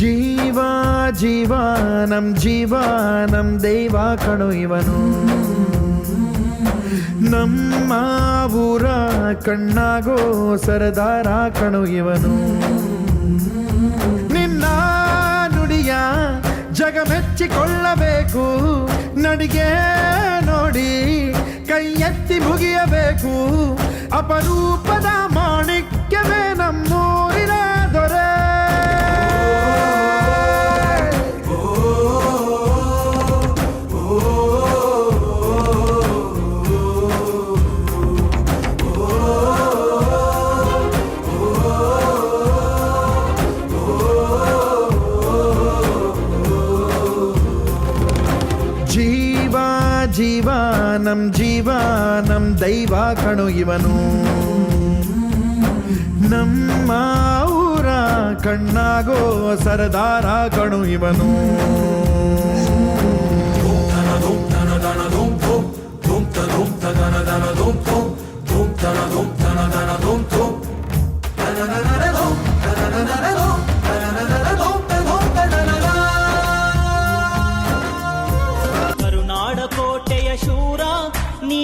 ಜೀವ ಜೀವ ನಮ್ ದೈವ ಕಣೋ ಇವನು, ನಮ್ಮ ಊರ ಕಣ್ಣಾಗೋ ಸರದಾರ ಕಣೋ ಇವನು. ನಿನ್ನ ನುಡಿಯ ಜಗ ಮೆಚ್ಚಿಕೊಳ್ಳಬೇಕು, ನಡಿಗೆ ನೋಡಿ ಕೈ ಎತ್ತಿ ಮುಗಿಯಬೇಕು. ಅಪರೂಪದ ಮಾಣಿಕ್ಯವೇ ನಮ್ಮೂರಿನ ದೊರೆ. ಜೀವ ನಮ್ ದೈವ ಕಣೋ ಇವನು, ನಮ್ಮ ಊರ ಕಣ್ಣಾಗೋ ಸರದಾರ ಕಣೋ ಇವನು. ಕರುನಾಡ ಕೋಟೆಯ ಶೂರ ನೀ